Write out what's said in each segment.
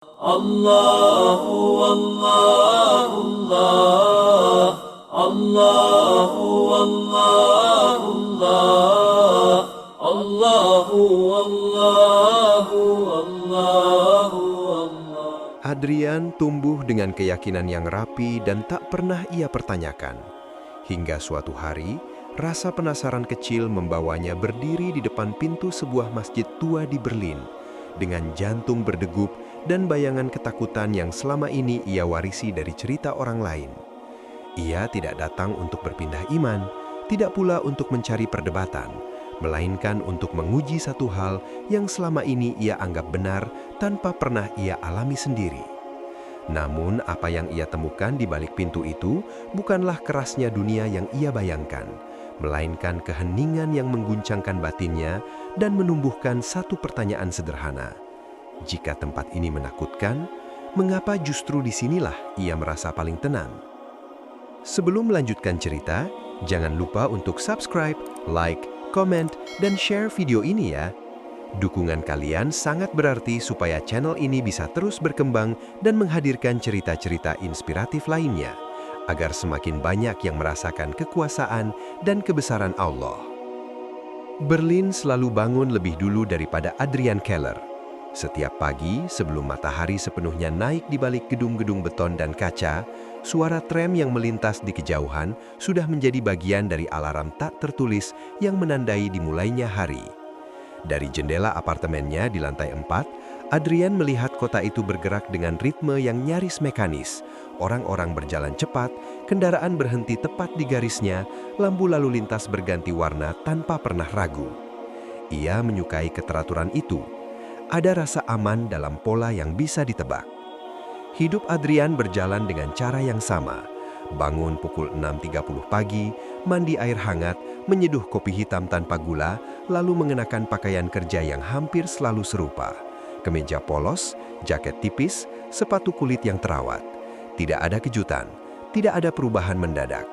Allahu Allah Allah Allahu Allah Allah Allahu Allahu Allahu Allah. Adrian tumbuh dengan keyakinan yang rapi dan tak pernah ia pertanyakan. Hingga suatu hari, rasa penasaran kecil membawanya berdiri di depan pintu sebuah masjid tua di Berlin dengan jantung berdegup dan bayangan ketakutan yang selama ini ia warisi dari cerita orang lain. Ia tidak datang untuk berpindah iman, tidak pula untuk mencari perdebatan, melainkan untuk menguji satu hal yang selama ini ia anggap benar tanpa pernah ia alami sendiri. Namun apa yang ia temukan di balik pintu itu bukanlah kerasnya dunia yang ia bayangkan, melainkan keheningan yang mengguncangkan batinnya dan menumbuhkan satu pertanyaan sederhana. Jika tempat ini menakutkan, mengapa justru disinilah ia merasa paling tenang? Sebelum melanjutkan cerita, jangan lupa untuk subscribe, like, comment, dan share video ini ya. Dukungan kalian sangat berarti supaya channel ini bisa terus berkembang dan menghadirkan cerita-cerita inspiratif lainnya, agar semakin banyak yang merasakan kekuasaan dan kebesaran Allah. Berlin selalu bangun lebih dulu daripada Adrian Keller. Setiap pagi, sebelum matahari sepenuhnya naik di balik gedung-gedung beton dan kaca, suara tram yang melintas di kejauhan sudah menjadi bagian dari alarm tak tertulis yang menandai dimulainya hari. Dari jendela apartemennya di lantai 4, Adrian melihat kota itu bergerak dengan ritme yang nyaris mekanis. Orang-orang berjalan cepat, kendaraan berhenti tepat di garisnya, lampu lalu lintas berganti warna tanpa pernah ragu. Ia menyukai keteraturan itu. Ada rasa aman dalam pola yang bisa ditebak. Hidup Adrian berjalan dengan cara yang sama. Bangun pukul 6.30 pagi, mandi air hangat, menyeduh kopi hitam tanpa gula, lalu mengenakan pakaian kerja yang hampir selalu serupa. Kemeja polos, jaket tipis, sepatu kulit yang terawat. Tidak ada kejutan, tidak ada perubahan mendadak.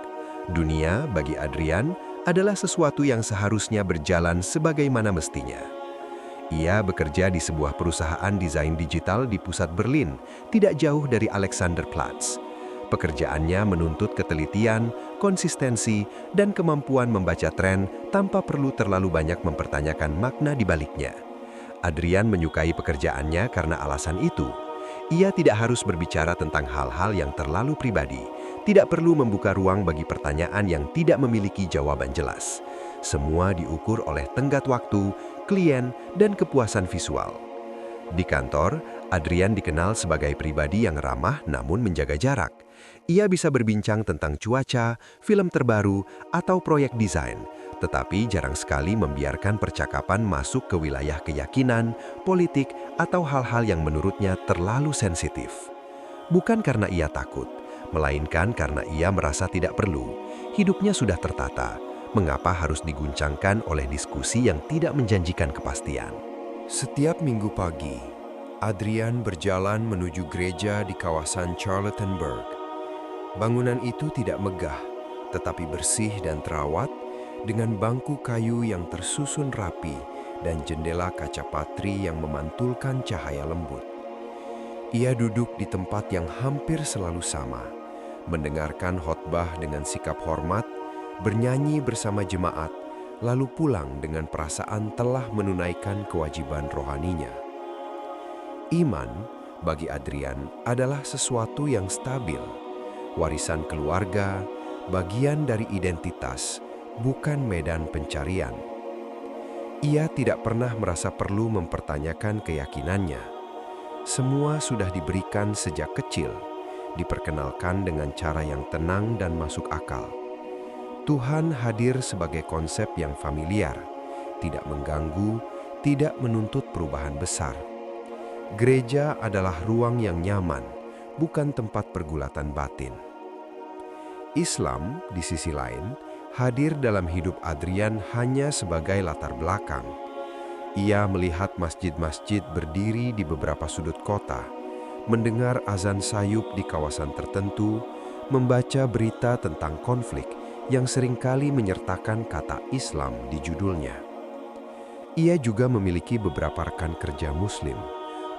Dunia bagi Adrian adalah sesuatu yang seharusnya berjalan sebagaimana mestinya. Ia bekerja di sebuah perusahaan desain digital di pusat Berlin, tidak jauh dari Alexanderplatz. Pekerjaannya menuntut ketelitian, konsistensi, dan kemampuan membaca tren tanpa perlu terlalu banyak mempertanyakan makna di baliknya. Adrian menyukai pekerjaannya karena alasan itu. Ia tidak harus berbicara tentang hal-hal yang terlalu pribadi, tidak perlu membuka ruang bagi pertanyaan yang tidak memiliki jawaban jelas. Semua diukur oleh tenggat waktu, klien, dan kepuasan visual. Di kantor, Adrian dikenal sebagai pribadi yang ramah namun menjaga jarak. Ia bisa berbincang tentang cuaca, film terbaru, atau proyek desain, tetapi jarang sekali membiarkan percakapan masuk ke wilayah keyakinan, politik, atau hal-hal yang menurutnya terlalu sensitif. Bukan karena ia takut, melainkan karena ia merasa tidak perlu. Hidupnya sudah tertata. Mengapa harus diguncangkan oleh diskusi yang tidak menjanjikan kepastian? Setiap minggu pagi, Adrian berjalan menuju gereja di kawasan Charlottenburg. Bangunan itu tidak megah, tetapi bersih dan terawat, dengan bangku kayu yang tersusun rapi dan jendela kaca patri yang memantulkan cahaya lembut. Ia duduk di tempat yang hampir selalu sama, mendengarkan khotbah dengan sikap hormat, bernyanyi bersama jemaat, lalu pulang dengan perasaan telah menunaikan kewajiban rohaninya. Iman, bagi Adrian, adalah sesuatu yang stabil, warisan keluarga, bagian dari identitas, bukan medan pencarian. Ia tidak pernah merasa perlu mempertanyakan keyakinannya. Semua sudah diberikan sejak kecil, diperkenalkan dengan cara yang tenang dan masuk akal. Tuhan hadir sebagai konsep yang familiar, tidak mengganggu, tidak menuntut perubahan besar. Gereja adalah ruang yang nyaman, bukan tempat pergulatan batin. Islam, di sisi lain, hadir dalam hidup Adrian hanya sebagai latar belakang. Ia melihat masjid-masjid berdiri di beberapa sudut kota, mendengar azan sayup di kawasan tertentu, membaca berita tentang konflik yang seringkali menyertakan kata Islam di judulnya. Ia juga memiliki beberapa rekan kerja Muslim,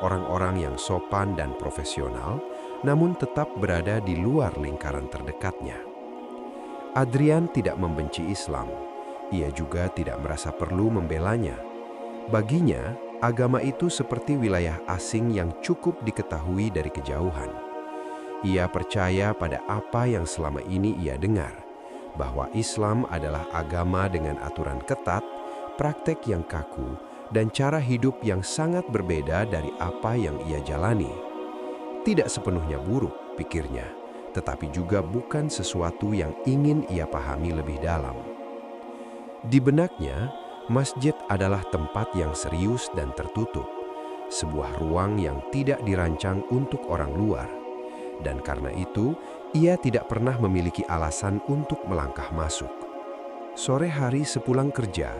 orang-orang yang sopan dan profesional, namun tetap berada di luar lingkaran terdekatnya. Adrian tidak membenci Islam. Ia juga tidak merasa perlu membelanya. Baginya, agama itu seperti wilayah asing yang cukup diketahui dari kejauhan. Ia percaya pada apa yang selama ini ia dengar, bahwa Islam adalah agama dengan aturan ketat, praktek yang kaku, dan cara hidup yang sangat berbeda dari apa yang ia jalani. Tidak sepenuhnya buruk, pikirnya, tetapi juga bukan sesuatu yang ingin ia pahami lebih dalam. Di benaknya, masjid adalah tempat yang serius dan tertutup, sebuah ruang yang tidak dirancang untuk orang luar. Dan karena itu, ia tidak pernah memiliki alasan untuk melangkah masuk. Sore hari sepulang kerja,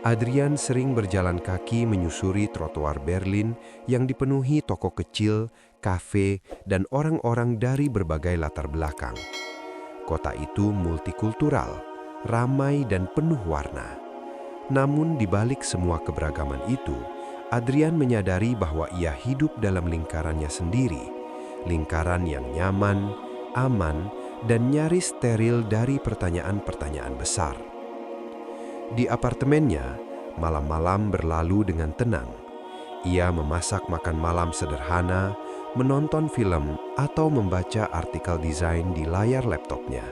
Adrian sering berjalan kaki menyusuri trotoar Berlin yang dipenuhi toko kecil, kafe, dan orang-orang dari berbagai latar belakang. Kota itu multikultural, ramai dan penuh warna. Namun di balik semua keberagaman itu, Adrian menyadari bahwa ia hidup dalam lingkarannya sendiri, lingkaran yang nyaman, aman, dan nyaris steril dari pertanyaan-pertanyaan besar. Di apartemennya, malam-malam berlalu dengan tenang. Ia memasak makan malam sederhana, menonton film, atau membaca artikel desain di layar laptopnya.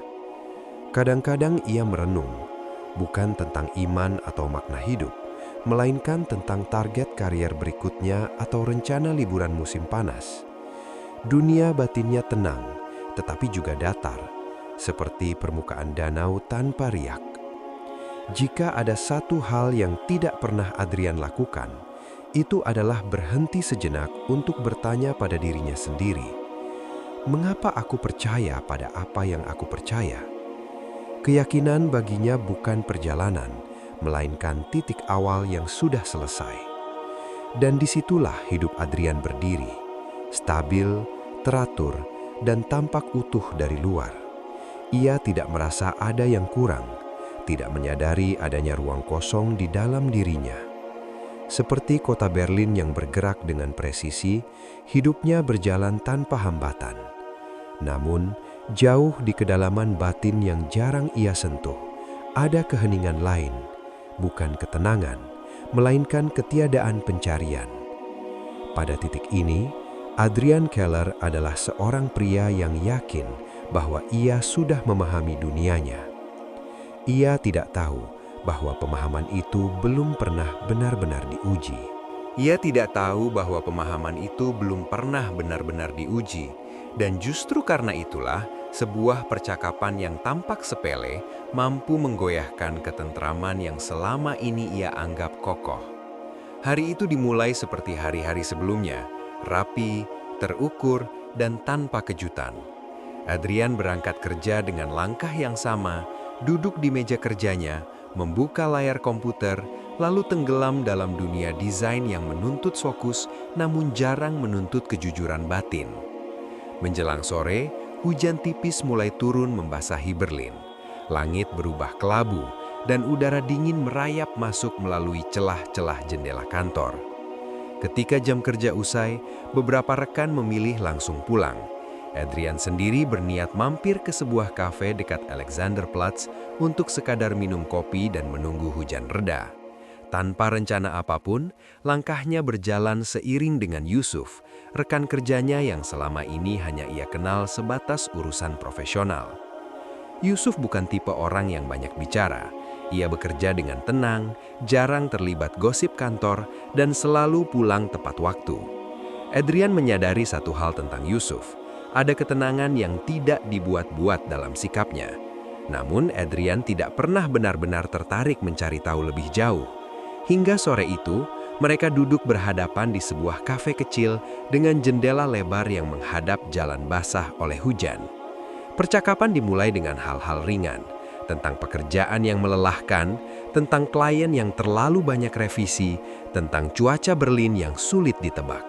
Kadang-kadang ia merenung, bukan tentang iman atau makna hidup, melainkan tentang target karier berikutnya atau rencana liburan musim panas. Dunia batinnya tenang, tetapi juga datar, seperti permukaan danau tanpa riak. Jika ada satu hal yang tidak pernah Adrian lakukan, itu adalah berhenti sejenak untuk bertanya pada dirinya sendiri, mengapa aku percaya pada apa yang aku percaya? Keyakinan baginya bukan perjalanan, melainkan titik awal yang sudah selesai. Dan disitulah hidup Adrian berdiri, stabil, teratur, dan tampak utuh dari luar. Ia tidak merasa ada yang kurang, tidak menyadari adanya ruang kosong di dalam dirinya. Seperti kota Berlin yang bergerak dengan presisi, hidupnya berjalan tanpa hambatan. Namun, jauh di kedalaman batin yang jarang ia sentuh, ada keheningan lain, bukan ketenangan, melainkan ketiadaan pencarian. Pada titik ini, Adrian Keller adalah seorang pria yang yakin bahwa ia sudah memahami dunianya. Ia tidak tahu bahwa pemahaman itu belum pernah benar-benar diuji. Ia tidak tahu bahwa pemahaman itu belum pernah benar-benar diuji, dan justru karena itulah sebuah percakapan yang tampak sepele mampu menggoyahkan ketentraman yang selama ini ia anggap kokoh. Hari itu dimulai seperti hari-hari sebelumnya, rapi, terukur, dan tanpa kejutan. Adrian berangkat kerja dengan langkah yang sama, duduk di meja kerjanya, membuka layar komputer, lalu tenggelam dalam dunia desain yang menuntut fokus namun jarang menuntut kejujuran batin. Menjelang sore, hujan tipis mulai turun membasahi Berlin. Langit berubah kelabu, dan udara dingin merayap masuk melalui celah-celah jendela kantor. Ketika jam kerja usai, beberapa rekan memilih langsung pulang. Adrian sendiri berniat mampir ke sebuah kafe dekat Alexanderplatz untuk sekadar minum kopi dan menunggu hujan reda. Tanpa rencana apapun, langkahnya berjalan seiring dengan Yusuf, rekan kerjanya yang selama ini hanya ia kenal sebatas urusan profesional. Yusuf bukan tipe orang yang banyak bicara. Ia bekerja dengan tenang, jarang terlibat gosip kantor, dan selalu pulang tepat waktu. Adrian menyadari satu hal tentang Yusuf. Ada ketenangan yang tidak dibuat-buat dalam sikapnya. Namun Adrian tidak pernah benar-benar tertarik mencari tahu lebih jauh. Hingga sore itu, mereka duduk berhadapan di sebuah kafe kecil dengan jendela lebar yang menghadap jalan basah oleh hujan. Percakapan dimulai dengan hal-hal ringan, tentang pekerjaan yang melelahkan, tentang klien yang terlalu banyak revisi, tentang cuaca Berlin yang sulit ditebak.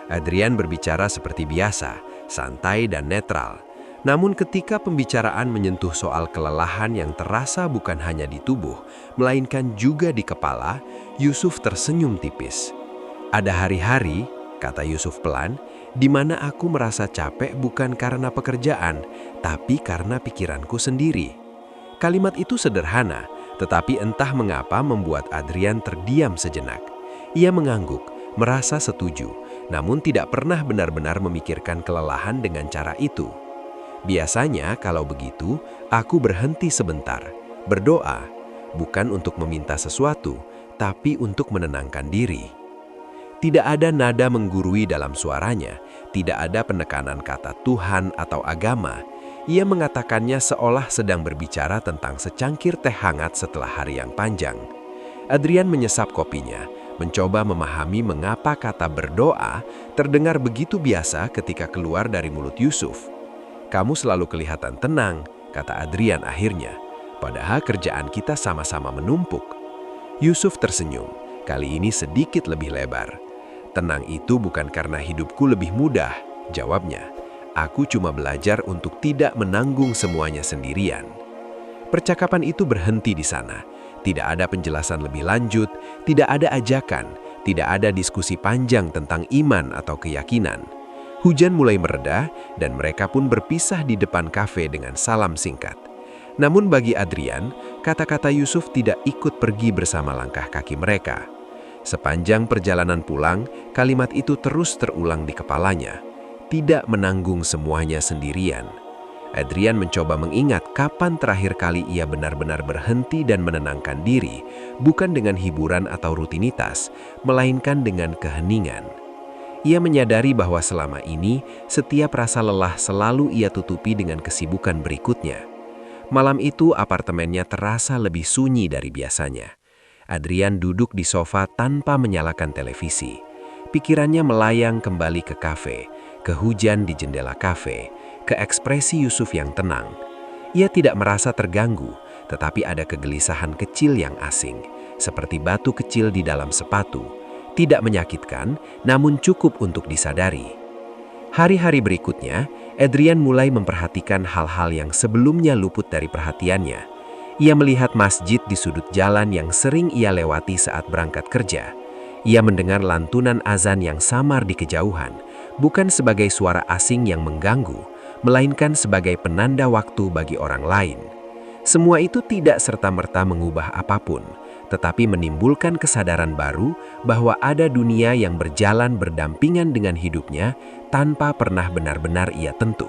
Adrian berbicara seperti biasa, santai dan netral. Namun ketika pembicaraan menyentuh soal kelelahan yang terasa bukan hanya di tubuh, melainkan juga di kepala, Yusuf tersenyum tipis. Ada hari-hari, kata Yusuf pelan, "di mana aku merasa capek bukan karena pekerjaan, tapi karena pikiranku sendiri." Kalimat itu sederhana, tetapi entah mengapa membuat Adrian terdiam sejenak. Ia mengangguk, merasa setuju, namun tidak pernah benar-benar memikirkan kelelahan dengan cara itu. Biasanya kalau begitu, aku berhenti sebentar, berdoa, bukan untuk meminta sesuatu, tapi untuk menenangkan diri. Tidak ada nada menggurui dalam suaranya, tidak ada penekanan kata Tuhan atau agama. Ia mengatakannya seolah sedang berbicara tentang secangkir teh hangat setelah hari yang panjang. Adrian menyesap kopinya, mencoba memahami mengapa kata berdoa terdengar begitu biasa ketika keluar dari mulut Yusuf. "Kamu selalu kelihatan tenang," kata Adrian akhirnya, "padahal kerjaan kita sama-sama menumpuk." Yusuf tersenyum, kali ini sedikit lebih lebar. "Tenang itu bukan karena hidupku lebih mudah," jawabnya. "Aku cuma belajar untuk tidak menanggung semuanya sendirian." Percakapan itu berhenti di sana. Tidak ada penjelasan lebih lanjut, tidak ada ajakan, tidak ada diskusi panjang tentang iman atau keyakinan. Hujan mulai mereda dan mereka pun berpisah di depan kafe dengan salam singkat. Namun bagi Adrian, kata-kata Yusuf tidak ikut pergi bersama langkah kaki mereka. Sepanjang perjalanan pulang, kalimat itu terus terulang di kepalanya. Tidak menanggung semuanya sendirian. Adrian mencoba mengingat kapan terakhir kali ia benar-benar berhenti dan menenangkan diri, bukan dengan hiburan atau rutinitas, melainkan dengan keheningan. Ia menyadari bahwa selama ini, setiap rasa lelah selalu ia tutupi dengan kesibukan berikutnya. Malam itu apartemennya terasa lebih sunyi dari biasanya. Adrian duduk di sofa tanpa menyalakan televisi. Pikirannya melayang kembali ke kafe, ke hujan di jendela kafe, ke ekspresi Yusuf yang tenang. Ia tidak merasa terganggu, tetapi ada kegelisahan kecil yang asing, seperti batu kecil di dalam sepatu. Tidak menyakitkan, namun cukup untuk disadari. Hari-hari berikutnya, Adrian mulai memperhatikan hal-hal yang sebelumnya luput dari perhatiannya. Ia melihat masjid di sudut jalan yang sering ia lewati saat berangkat kerja. Ia mendengar lantunan azan yang samar di kejauhan, bukan sebagai suara asing yang mengganggu, melainkan sebagai penanda waktu bagi orang lain. Semua itu tidak serta-merta mengubah apapun, tetapi menimbulkan kesadaran baru bahwa ada dunia yang berjalan berdampingan dengan hidupnya tanpa pernah benar-benar ia tentu.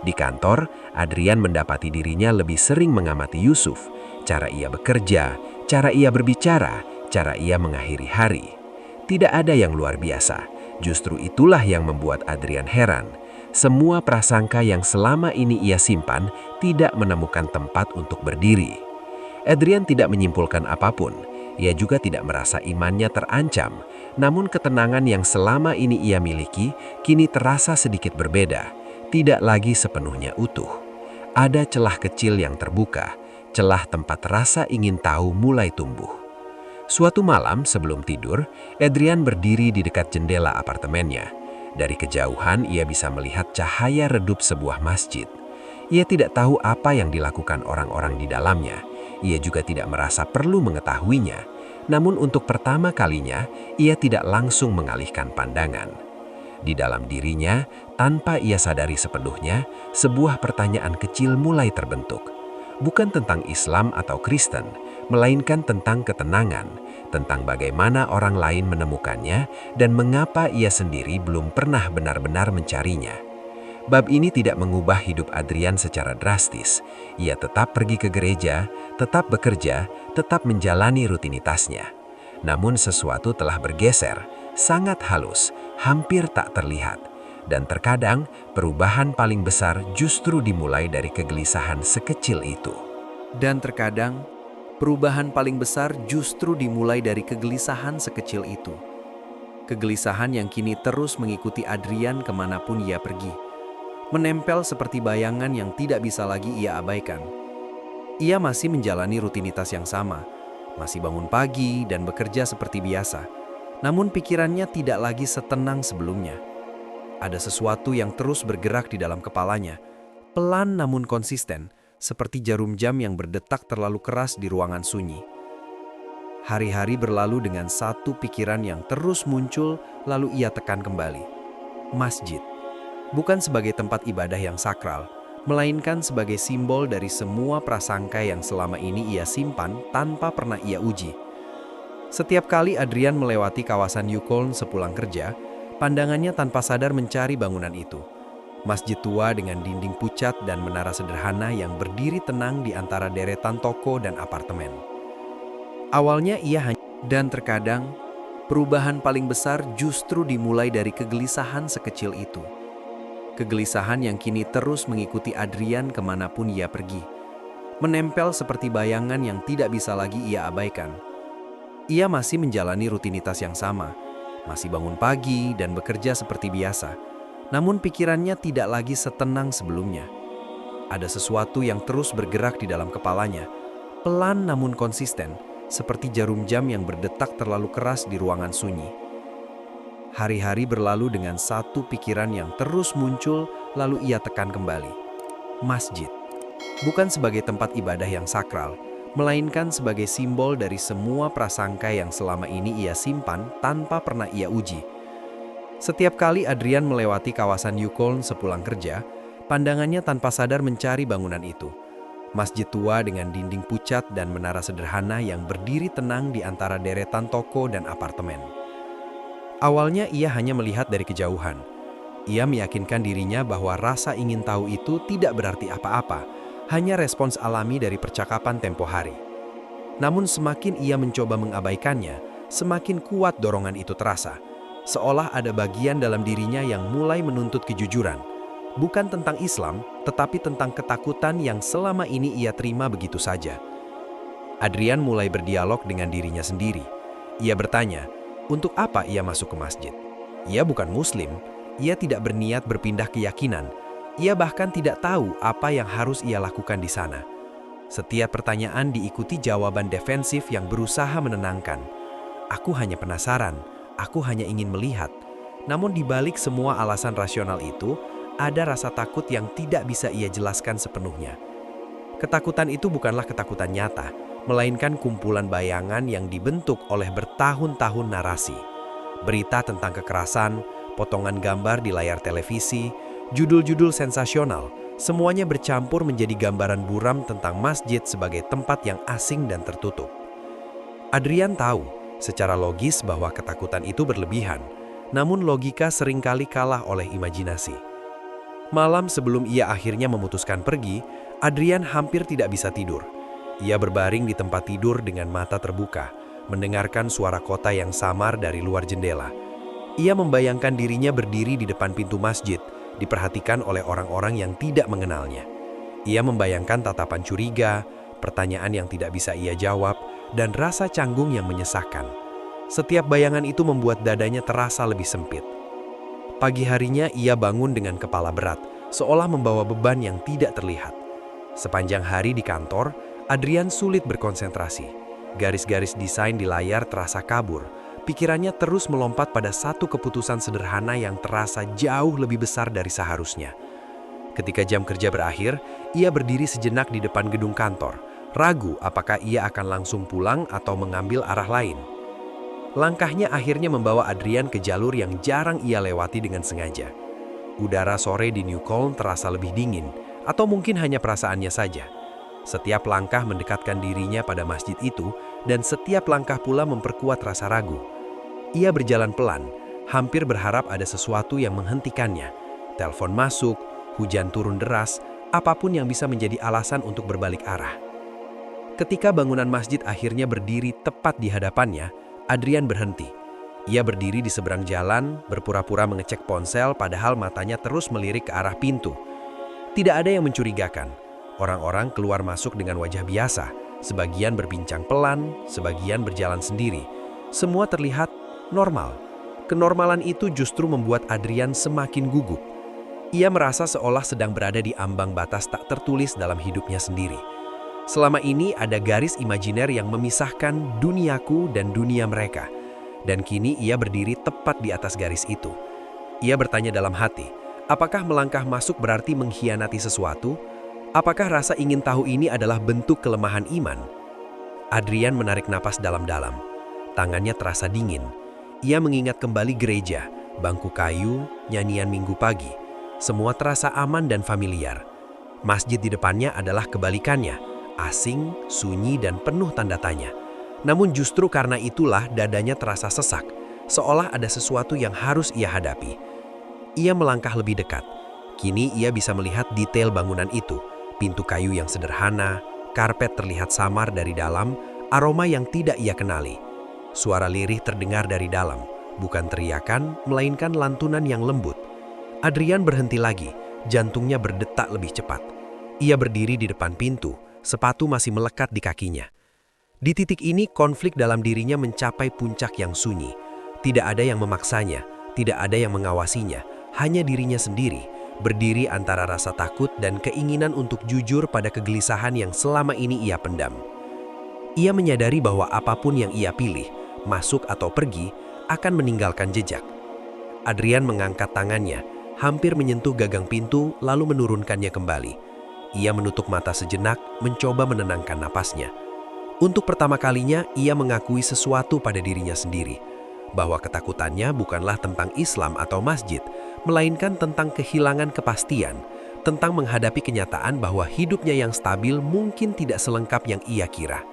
Di kantor, Adrian mendapati dirinya lebih sering mengamati Yusuf, cara ia bekerja, cara ia berbicara, cara ia mengakhiri hari. Tidak ada yang luar biasa, justru itulah yang membuat Adrian heran. Semua prasangka yang selama ini ia simpan tidak menemukan tempat untuk berdiri. Adrian tidak menyimpulkan apapun, ia juga tidak merasa imannya terancam, namun ketenangan yang selama ini ia miliki kini terasa sedikit berbeda. Tidak lagi sepenuhnya utuh. Ada celah kecil yang terbuka, celah tempat rasa ingin tahu mulai tumbuh. Suatu malam sebelum tidur, Adrian berdiri di dekat jendela apartemennya. Dari kejauhan ia bisa melihat cahaya redup sebuah masjid. Ia tidak tahu apa yang dilakukan orang-orang di dalamnya. Ia juga tidak merasa perlu mengetahuinya. Namun untuk pertama kalinya, ia tidak langsung mengalihkan pandangan. Di dalam dirinya, tanpa ia sadari sepenuhnya, sebuah pertanyaan kecil mulai terbentuk. Bukan tentang Islam atau Kristen, melainkan tentang ketenangan, tentang bagaimana orang lain menemukannya dan mengapa ia sendiri belum pernah benar-benar mencarinya. Bab ini tidak mengubah hidup Adrian secara drastis. Ia tetap pergi ke gereja, tetap bekerja, tetap menjalani rutinitasnya. Namun sesuatu telah bergeser, sangat halus, hampir tak terlihat. Dan terkadang perubahan paling besar justru dimulai dari kegelisahan sekecil itu. Kegelisahan yang kini terus mengikuti Adrian kemanapun ia pergi. Menempel seperti bayangan yang tidak bisa lagi ia abaikan. Ia masih menjalani rutinitas yang sama, masih bangun pagi dan bekerja seperti biasa. Namun pikirannya tidak lagi setenang sebelumnya. Ada sesuatu yang terus bergerak di dalam kepalanya, pelan namun konsisten, seperti jarum jam yang berdetak terlalu keras di ruangan sunyi. Hari-hari berlalu dengan satu pikiran yang terus muncul, lalu ia tekan kembali. Masjid. Bukan sebagai tempat ibadah yang sakral, melainkan sebagai simbol dari semua prasangka yang selama ini ia simpan tanpa pernah ia uji. Setiap kali Adrian melewati kawasan Yukon sepulang kerja, pandangannya tanpa sadar mencari bangunan itu. Masjid tua dengan dinding pucat dan menara sederhana yang berdiri tenang di antara deretan toko dan apartemen. Awalnya ia hanya, dan terkadang perubahan paling besar justru dimulai dari kegelisahan sekecil itu. Kegelisahan yang kini terus mengikuti Adrian kemanapun ia pergi. Menempel seperti bayangan yang tidak bisa lagi ia abaikan. Ia masih menjalani rutinitas yang sama, masih bangun pagi dan bekerja seperti biasa. Namun pikirannya tidak lagi setenang sebelumnya. Ada sesuatu yang terus bergerak di dalam kepalanya, pelan namun konsisten, seperti jarum jam yang berdetak terlalu keras di ruangan sunyi. Hari-hari berlalu dengan satu pikiran yang terus muncul, lalu ia tekan kembali. Masjid. Bukan sebagai tempat ibadah yang sakral, melainkan sebagai simbol dari semua prasangka yang selama ini ia simpan tanpa pernah ia uji. Setiap kali Adrian melewati kawasan Yukon sepulang kerja, pandangannya tanpa sadar mencari bangunan itu. Masjid tua dengan dinding pucat dan menara sederhana yang berdiri tenang di antara deretan toko dan apartemen. Awalnya ia hanya melihat dari kejauhan. Ia meyakinkan dirinya bahwa rasa ingin tahu itu tidak berarti apa-apa, hanya respons alami dari percakapan tempo hari. Namun semakin ia mencoba mengabaikannya, semakin kuat dorongan itu terasa. Seolah ada bagian dalam dirinya yang mulai menuntut kejujuran. Bukan tentang Islam, tetapi tentang ketakutan yang selama ini ia terima begitu saja. Adrian mulai berdialog dengan dirinya sendiri. Ia bertanya, untuk apa ia masuk ke masjid? Ia bukan Muslim, ia tidak berniat berpindah keyakinan, ia bahkan tidak tahu apa yang harus ia lakukan di sana. Setiap pertanyaan diikuti jawaban defensif yang berusaha menenangkan. Aku hanya penasaran, aku hanya ingin melihat. Namun di balik semua alasan rasional itu, ada rasa takut yang tidak bisa ia jelaskan sepenuhnya. Ketakutan itu bukanlah ketakutan nyata, melainkan kumpulan bayangan yang dibentuk oleh bertahun-tahun narasi. Berita tentang kekerasan, potongan gambar di layar televisi, judul-judul sensasional, semuanya bercampur menjadi gambaran buram tentang masjid sebagai tempat yang asing dan tertutup. Adrian tahu secara logis bahwa ketakutan itu berlebihan, namun logika seringkali kalah oleh imajinasi. Malam sebelum ia akhirnya memutuskan pergi, Adrian hampir tidak bisa tidur. Ia berbaring di tempat tidur dengan mata terbuka, mendengarkan suara kota yang samar dari luar jendela. Ia membayangkan dirinya berdiri di depan pintu masjid, diperhatikan oleh orang-orang yang tidak mengenalnya. Ia membayangkan tatapan curiga, pertanyaan yang tidak bisa ia jawab, dan rasa canggung yang menyesakkan. Setiap bayangan itu membuat dadanya terasa lebih sempit. Pagi harinya ia bangun dengan kepala berat, seolah membawa beban yang tidak terlihat. Sepanjang hari di kantor, Adrian sulit berkonsentrasi. Garis-garis desain di layar terasa kabur. Pikirannya terus melompat pada satu keputusan sederhana yang terasa jauh lebih besar dari seharusnya. Ketika jam kerja berakhir, ia berdiri sejenak di depan gedung kantor, ragu apakah ia akan langsung pulang atau mengambil arah lain. Langkahnya akhirnya membawa Adrian ke jalur yang jarang ia lewati dengan sengaja. Udara sore di Newcomb terasa lebih dingin, atau mungkin hanya perasaannya saja. Setiap langkah mendekatkan dirinya pada masjid itu, dan setiap langkah pula memperkuat rasa ragu. Ia berjalan pelan, hampir berharap ada sesuatu yang menghentikannya. Telepon masuk, hujan turun deras, apapun yang bisa menjadi alasan untuk berbalik arah. Ketika bangunan masjid akhirnya berdiri tepat di hadapannya, Adrian berhenti. Ia berdiri di seberang jalan, berpura-pura mengecek ponsel padahal matanya terus melirik ke arah pintu. Tidak ada yang mencurigakan. Orang-orang keluar masuk dengan wajah biasa, sebagian berbincang pelan, sebagian berjalan sendiri. Semua terlihat normal. Kenormalan itu justru membuat Adrian semakin gugup. Ia merasa seolah sedang berada di ambang batas tak tertulis dalam hidupnya sendiri. Selama ini ada garis imajiner yang memisahkan duniaku dan dunia mereka. Dan kini ia berdiri tepat di atas garis itu. Ia bertanya dalam hati, apakah melangkah masuk berarti mengkhianati sesuatu? Apakah rasa ingin tahu ini adalah bentuk kelemahan iman? Adrian menarik napas dalam-dalam. Tangannya terasa dingin. Ia mengingat kembali gereja, bangku kayu, nyanyian minggu pagi. Semua terasa aman dan familiar. Masjid di depannya adalah kebalikannya, asing, sunyi, dan penuh tanda tanya. Namun justru karena itulah dadanya terasa sesak, seolah ada sesuatu yang harus ia hadapi. Ia melangkah lebih dekat. Kini ia bisa melihat detail bangunan itu, pintu kayu yang sederhana, karpet terlihat samar dari dalam, aroma yang tidak ia kenali. Suara lirih terdengar dari dalam, bukan teriakan, melainkan lantunan yang lembut. Adrian berhenti lagi, jantungnya berdetak lebih cepat. Ia berdiri di depan pintu, sepatu masih melekat di kakinya. Di titik ini konflik dalam dirinya mencapai puncak yang sunyi. Tidak ada yang memaksanya, tidak ada yang mengawasinya, hanya dirinya sendiri, berdiri antara rasa takut dan keinginan untuk jujur pada kegelisahan yang selama ini ia pendam. Ia menyadari bahwa apapun yang ia pilih, masuk atau pergi, akan meninggalkan jejak. Adrian mengangkat tangannya, hampir menyentuh gagang pintu lalu menurunkannya kembali. Ia menutup mata sejenak, mencoba menenangkan napasnya. Untuk pertama kalinya, ia mengakui sesuatu pada dirinya sendiri, bahwa ketakutannya bukanlah tentang Islam atau masjid, melainkan tentang kehilangan kepastian, tentang menghadapi kenyataan bahwa hidupnya yang stabil mungkin tidak selengkap yang ia kira.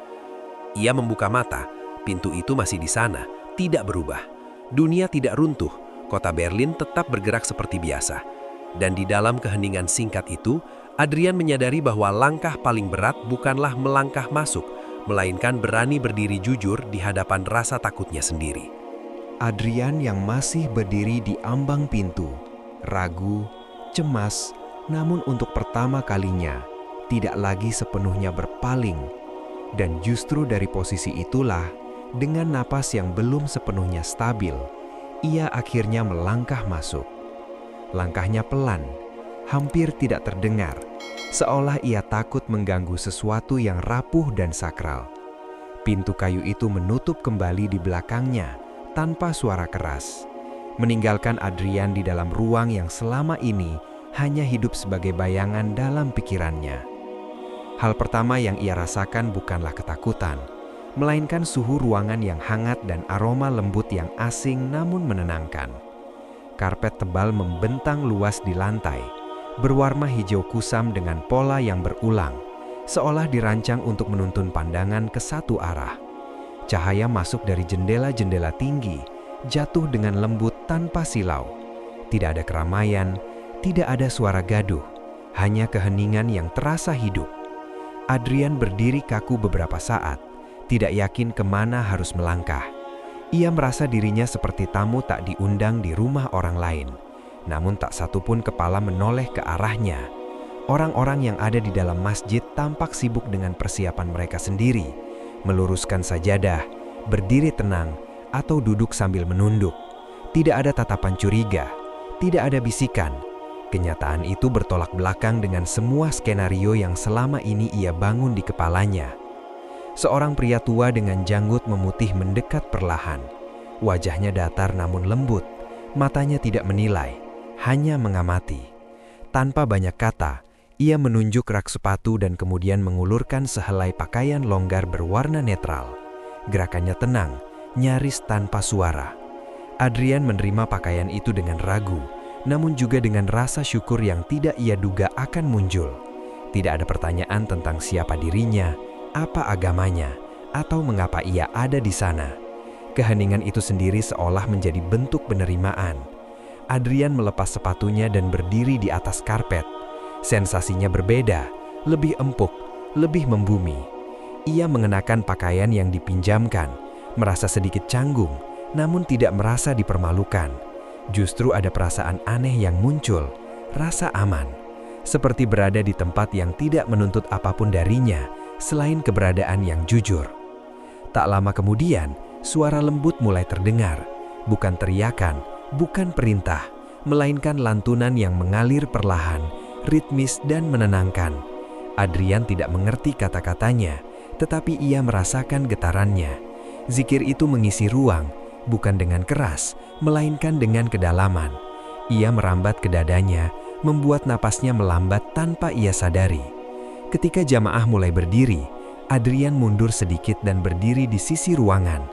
Ia membuka mata, pintu itu masih di sana, tidak berubah. Dunia tidak runtuh, kota Berlin tetap bergerak seperti biasa. Dan di dalam keheningan singkat itu, Adrian menyadari bahwa langkah paling berat bukanlah melangkah masuk, melainkan berani berdiri jujur di hadapan rasa takutnya sendiri. Adrian yang masih berdiri di ambang pintu, ragu, cemas, namun untuk pertama kalinya tidak lagi sepenuhnya berpaling. Dan justru dari posisi itulah, dengan napas yang belum sepenuhnya stabil, ia akhirnya melangkah masuk. Langkahnya pelan, hampir tidak terdengar, seolah ia takut mengganggu sesuatu yang rapuh dan sakral. Pintu kayu itu menutup kembali di belakangnya tanpa suara keras, meninggalkan Adrian di dalam ruang yang selama ini hanya hidup sebagai bayangan dalam pikirannya. Hal pertama yang ia rasakan bukanlah ketakutan, melainkan suhu ruangan yang hangat dan aroma lembut yang asing namun menenangkan. Karpet tebal membentang luas di lantai, berwarna hijau kusam dengan pola yang berulang, seolah dirancang untuk menuntun pandangan ke satu arah. Cahaya masuk dari jendela-jendela tinggi, jatuh dengan lembut tanpa silau. Tidak ada keramaian, tidak ada suara gaduh, hanya keheningan yang terasa hidup. Adrian berdiri kaku beberapa saat, tidak yakin kemana harus melangkah. Ia merasa dirinya seperti tamu tak diundang di rumah orang lain. Namun tak satu pun kepala menoleh ke arahnya. Orang-orang yang ada di dalam masjid tampak sibuk dengan persiapan mereka sendiri, meluruskan sajadah, berdiri tenang, atau duduk sambil menunduk. Tidak ada tatapan curiga, tidak ada bisikan. Kenyataan itu bertolak belakang dengan semua skenario yang selama ini ia bangun di kepalanya. Seorang pria tua dengan janggut memutih mendekat perlahan. Wajahnya datar namun lembut, matanya tidak menilai, hanya mengamati. Tanpa banyak kata, ia menunjuk rak sepatu dan kemudian mengulurkan sehelai pakaian longgar berwarna netral. Gerakannya tenang, nyaris tanpa suara. Adrian menerima pakaian itu dengan ragu, namun juga dengan rasa syukur yang tidak ia duga akan muncul. Tidak ada pertanyaan tentang siapa dirinya, apa agamanya, atau mengapa ia ada di sana. Keheningan itu sendiri seolah menjadi bentuk penerimaan. Adrian melepas sepatunya dan berdiri di atas karpet. Sensasinya berbeda, lebih empuk, lebih membumi. Ia mengenakan pakaian yang dipinjamkan, merasa sedikit canggung, namun tidak merasa dipermalukan. Justru ada perasaan aneh yang muncul, rasa aman. Seperti berada di tempat yang tidak menuntut apapun darinya, selain keberadaan yang jujur. Tak lama kemudian, suara lembut mulai terdengar. Bukan teriakan, bukan perintah, melainkan lantunan yang mengalir perlahan, ritmis dan menenangkan. Adrian tidak mengerti kata-katanya, tetapi ia merasakan getarannya. Zikir itu mengisi ruang, bukan dengan keras, melainkan dengan kedalaman. Ia merambat ke dadanya, membuat napasnya melambat tanpa ia sadari. Ketika jamaah mulai berdiri, Adrian mundur sedikit dan berdiri di sisi ruangan.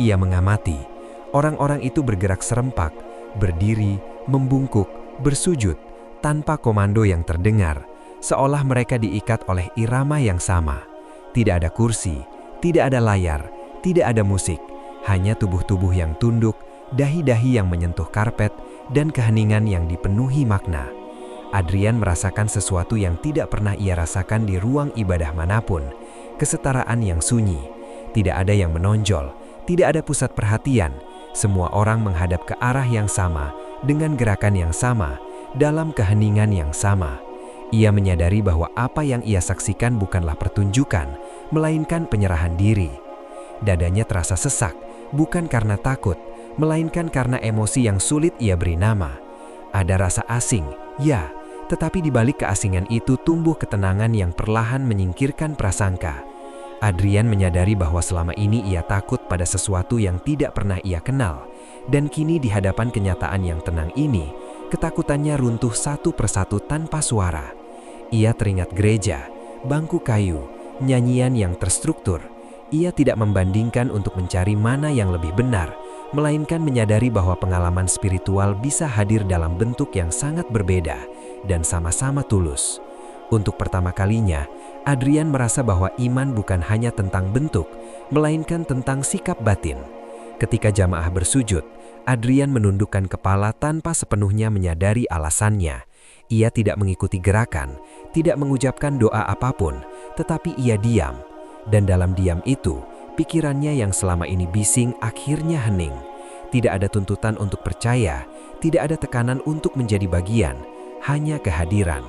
Ia mengamati. Orang-orang itu bergerak serempak, berdiri, membungkuk, bersujud, tanpa komando yang terdengar, seolah mereka diikat oleh irama yang sama. Tidak ada kursi, tidak ada layar, tidak ada musik, hanya tubuh-tubuh yang tunduk, dahi-dahi yang menyentuh karpet, dan keheningan yang dipenuhi makna. Adrian merasakan sesuatu yang tidak pernah ia rasakan di ruang ibadah manapun, kesetaraan yang sunyi. Tidak ada yang menonjol, tidak ada pusat perhatian. Semua orang menghadap ke arah yang sama, dengan gerakan yang sama, dalam keheningan yang sama. Ia menyadari bahwa apa yang ia saksikan bukanlah pertunjukan, melainkan penyerahan diri. Dadanya terasa sesak, bukan karena takut, melainkan karena emosi yang sulit ia beri nama. Ada rasa asing, ya, tetapi di balik keasingan itu tumbuh ketenangan yang perlahan menyingkirkan prasangka. Adrian menyadari bahwa selama ini ia takut pada sesuatu yang tidak pernah ia kenal, dan kini di hadapan kenyataan yang tenang ini, ketakutannya runtuh satu persatu tanpa suara. Ia teringat gereja, bangku kayu, nyanyian yang terstruktur. Ia tidak membandingkan untuk mencari mana yang lebih benar, melainkan menyadari bahwa pengalaman spiritual bisa hadir dalam bentuk yang sangat berbeda dan sama-sama tulus. Untuk pertama kalinya, Adrian merasa bahwa iman bukan hanya tentang bentuk, melainkan tentang sikap batin. Ketika jamaah bersujud, Adrian menundukkan kepala tanpa sepenuhnya menyadari alasannya. Ia tidak mengikuti gerakan, tidak mengucapkan doa apapun, tetapi ia diam. Dan dalam diam itu, pikirannya yang selama ini bising akhirnya hening. Tidak ada tuntutan untuk percaya, tidak ada tekanan untuk menjadi bagian, hanya kehadiran.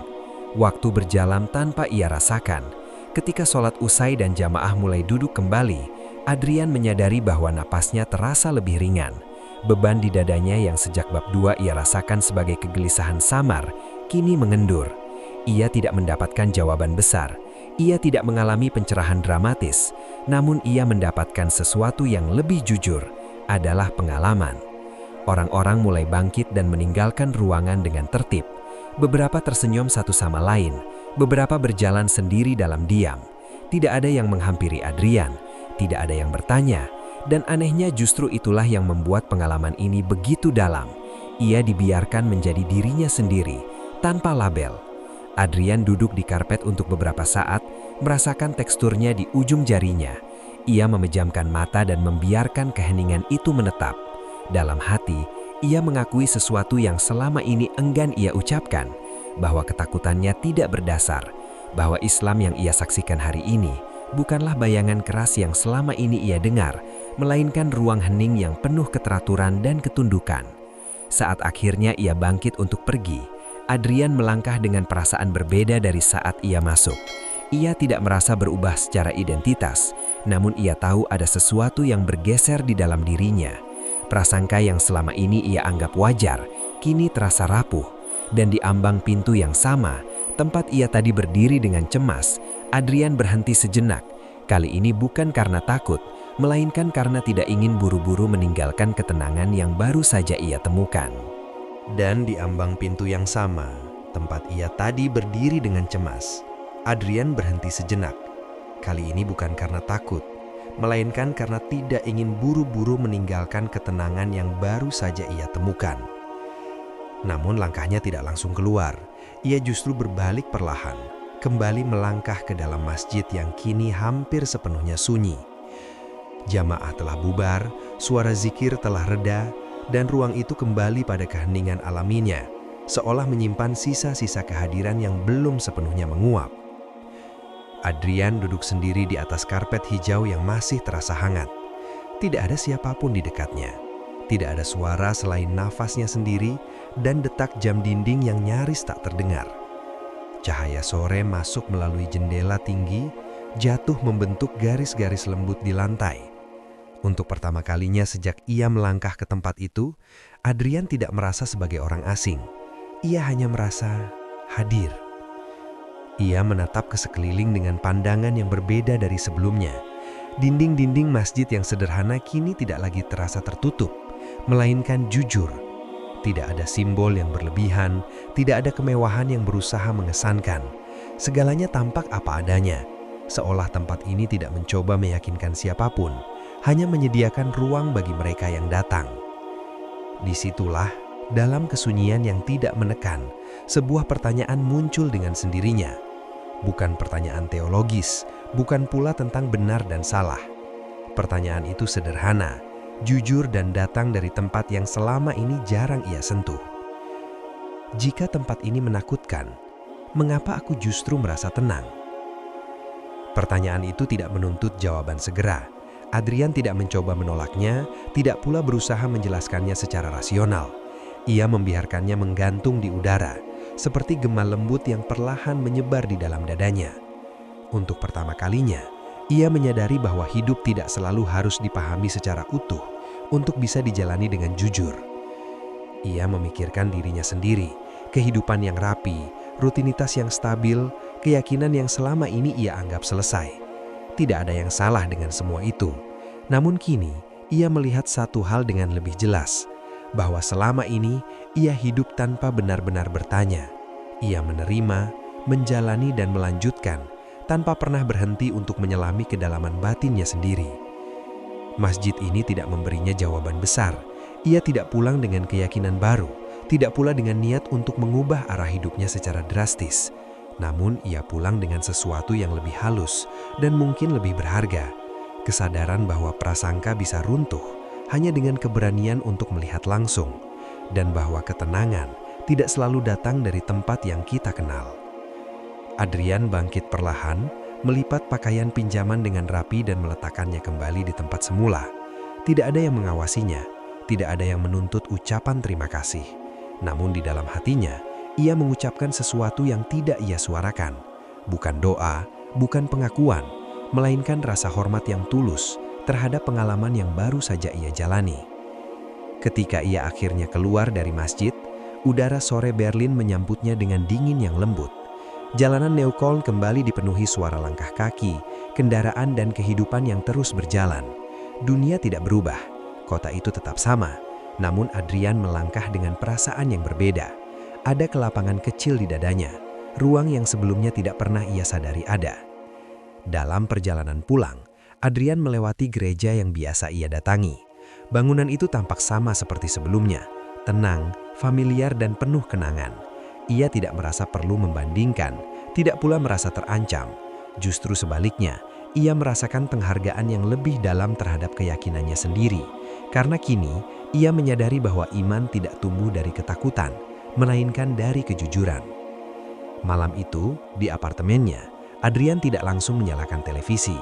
Waktu berjalan tanpa ia rasakan. Ketika sholat usai dan jamaah mulai duduk kembali, Adrian menyadari bahwa napasnya terasa lebih ringan. Beban di dadanya yang sejak bab 2 ia rasakan sebagai kegelisahan samar, kini mengendur. Ia tidak mendapatkan jawaban besar. Ia tidak mengalami pencerahan dramatis, namun ia mendapatkan sesuatu yang lebih jujur, adalah pengalaman. Orang-orang mulai bangkit dan meninggalkan ruangan dengan tertib. Beberapa tersenyum satu sama lain, beberapa berjalan sendiri dalam diam. Tidak ada yang menghampiri Adrian, tidak ada yang bertanya, dan anehnya justru itulah yang membuat pengalaman ini begitu dalam. Ia dibiarkan menjadi dirinya sendiri, tanpa label. Adrian duduk di karpet untuk beberapa saat, merasakan teksturnya di ujung jarinya. Ia memejamkan mata dan membiarkan keheningan itu menetap. Dalam hati, ia mengakui sesuatu yang selama ini enggan ia ucapkan, bahwa ketakutannya tidak berdasar, bahwa Islam yang ia saksikan hari ini bukanlah bayangan keras yang selama ini ia dengar, melainkan ruang hening yang penuh keteraturan dan ketundukan. Saat akhirnya ia bangkit untuk pergi, Adrian melangkah dengan perasaan berbeda dari saat ia masuk. Ia tidak merasa berubah secara identitas, namun ia tahu ada sesuatu yang bergeser di dalam dirinya. Prasangka yang selama ini ia anggap wajar, kini terasa rapuh. Dan di ambang pintu yang sama, tempat ia tadi berdiri dengan cemas, Adrian berhenti sejenak. Kali ini bukan karena takut, melainkan karena tidak ingin buru-buru meninggalkan ketenangan yang baru saja ia temukan. Dan di ambang pintu yang sama, tempat ia tadi berdiri dengan cemas, Adrian berhenti sejenak. Kali ini bukan karena takut, melainkan karena tidak ingin buru-buru meninggalkan ketenangan yang baru saja ia temukan. Namun langkahnya tidak langsung keluar, ia justru berbalik perlahan, kembali melangkah ke dalam masjid yang kini hampir sepenuhnya sunyi. Jamaah telah bubar, suara zikir telah reda, dan ruang itu kembali pada keheningan alaminya, seolah menyimpan sisa-sisa kehadiran yang belum sepenuhnya menguap. Adrian duduk sendiri di atas karpet hijau yang masih terasa hangat. Tidak ada siapapun di dekatnya. Tidak ada suara selain nafasnya sendiri dan detak jam dinding yang nyaris tak terdengar. Cahaya sore masuk melalui jendela tinggi, jatuh membentuk garis-garis lembut di lantai. Untuk pertama kalinya sejak ia melangkah ke tempat itu, Adrian tidak merasa sebagai orang asing. Ia hanya merasa hadir. Ia menatap ke sekeliling dengan pandangan yang berbeda dari sebelumnya. Dinding-dinding masjid yang sederhana kini tidak lagi terasa tertutup, melainkan jujur. Tidak ada simbol yang berlebihan, tidak ada kemewahan yang berusaha mengesankan. Segalanya tampak apa adanya, seolah tempat ini tidak mencoba meyakinkan siapapun, hanya menyediakan ruang bagi mereka yang datang. Disitulah, dalam kesunyian yang tidak menekan, sebuah pertanyaan muncul dengan sendirinya. Bukan pertanyaan teologis, bukan pula tentang benar dan salah. Pertanyaan itu sederhana, jujur dan datang dari tempat yang selama ini jarang ia sentuh. Jika tempat ini menakutkan, mengapa aku justru merasa tenang? Pertanyaan itu tidak menuntut jawaban segera. Adrian tidak mencoba menolaknya, tidak pula berusaha menjelaskannya secara rasional. Ia membiarkannya menggantung di udara, seperti gema lembut yang perlahan menyebar di dalam dadanya. Untuk pertama kalinya, ia menyadari bahwa hidup tidak selalu harus dipahami secara utuh untuk bisa dijalani dengan jujur. Ia memikirkan dirinya sendiri, kehidupan yang rapi, rutinitas yang stabil, keyakinan yang selama ini ia anggap selesai. Tidak ada yang salah dengan semua itu. Namun kini, ia melihat satu hal dengan lebih jelas, bahwa selama ini ia hidup tanpa benar-benar bertanya. Ia menerima, menjalani dan melanjutkan, tanpa pernah berhenti untuk menyelami kedalaman batinnya sendiri. Masjid ini tidak memberinya jawaban besar. Ia tidak pulang dengan keyakinan baru, tidak pula dengan niat untuk mengubah arah hidupnya secara drastis. Namun ia pulang dengan sesuatu yang lebih halus dan mungkin lebih berharga. Kesadaran bahwa prasangka bisa runtuh hanya dengan keberanian untuk melihat langsung, dan bahwa ketenangan tidak selalu datang dari tempat yang kita kenal. Adrian bangkit perlahan, melipat pakaian pinjaman dengan rapi dan meletakkannya kembali di tempat semula. Tidak ada yang mengawasinya, tidak ada yang menuntut ucapan terima kasih. Namun di dalam hatinya, ia mengucapkan sesuatu yang tidak ia suarakan. Bukan doa, bukan pengakuan, melainkan rasa hormat yang tulus terhadap pengalaman yang baru saja ia jalani. Ketika ia akhirnya keluar dari masjid, udara sore Berlin menyambutnya dengan dingin yang lembut. Jalanan Neukölln kembali dipenuhi suara langkah kaki, kendaraan dan kehidupan yang terus berjalan. Dunia tidak berubah, kota itu tetap sama, namun Adrian melangkah dengan perasaan yang berbeda. Ada kelapangan kecil di dadanya, ruang yang sebelumnya tidak pernah ia sadari ada. Dalam perjalanan pulang, Adrian melewati gereja yang biasa ia datangi. Bangunan itu tampak sama seperti sebelumnya, tenang, familiar dan penuh kenangan. Ia tidak merasa perlu membandingkan, tidak pula merasa terancam. Justru sebaliknya, ia merasakan penghargaan yang lebih dalam terhadap keyakinannya sendiri. Karena kini, ia menyadari bahwa iman tidak tumbuh dari ketakutan, melainkan dari kejujuran. Malam itu, di apartemennya, Adrian tidak langsung menyalakan televisi.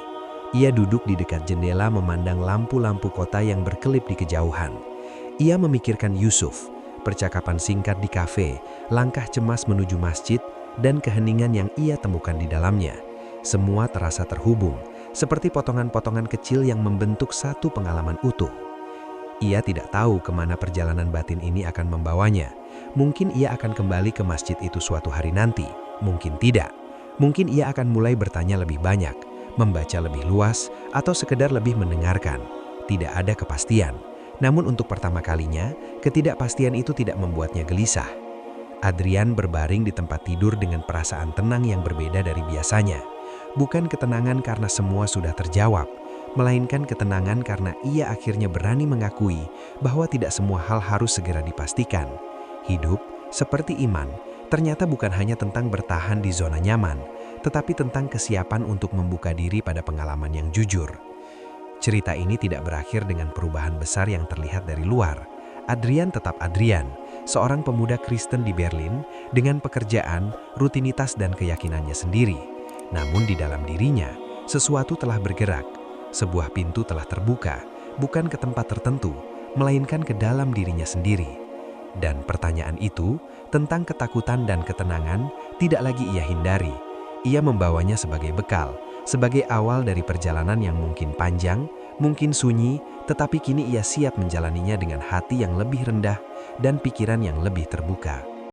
Ia duduk di dekat jendela memandang lampu-lampu kota yang berkelip di kejauhan. Ia memikirkan Yusuf, percakapan singkat di kafe, langkah cemas menuju masjid, dan keheningan yang ia temukan di dalamnya. Semua terasa terhubung, seperti potongan-potongan kecil yang membentuk satu pengalaman utuh. Ia tidak tahu kemana perjalanan batin ini akan membawanya. Mungkin ia akan kembali ke masjid itu suatu hari nanti, mungkin tidak. Mungkin ia akan mulai bertanya lebih banyak, membaca lebih luas, atau sekedar lebih mendengarkan. Tidak ada kepastian. Namun untuk pertama kalinya, ketidakpastian itu tidak membuatnya gelisah. Adrian berbaring di tempat tidur dengan perasaan tenang yang berbeda dari biasanya. Bukan ketenangan karena semua sudah terjawab, melainkan ketenangan karena ia akhirnya berani mengakui bahwa tidak semua hal harus segera dipastikan. Hidup, seperti iman, ternyata bukan hanya tentang bertahan di zona nyaman, tetapi tentang kesiapan untuk membuka diri pada pengalaman yang jujur. Cerita ini tidak berakhir dengan perubahan besar yang terlihat dari luar. Adrian tetap Adrian, seorang pemuda Kristen di Berlin dengan pekerjaan, rutinitas dan keyakinannya sendiri. Namun di dalam dirinya, sesuatu telah bergerak. Sebuah pintu telah terbuka, bukan ke tempat tertentu, melainkan ke dalam dirinya sendiri. Dan pertanyaan itu, tentang ketakutan dan ketenangan, tidak lagi ia hindari. Ia membawanya sebagai bekal, sebagai awal dari perjalanan yang mungkin panjang, mungkin sunyi, tetapi kini ia siap menjalaninya dengan hati yang lebih rendah dan pikiran yang lebih terbuka.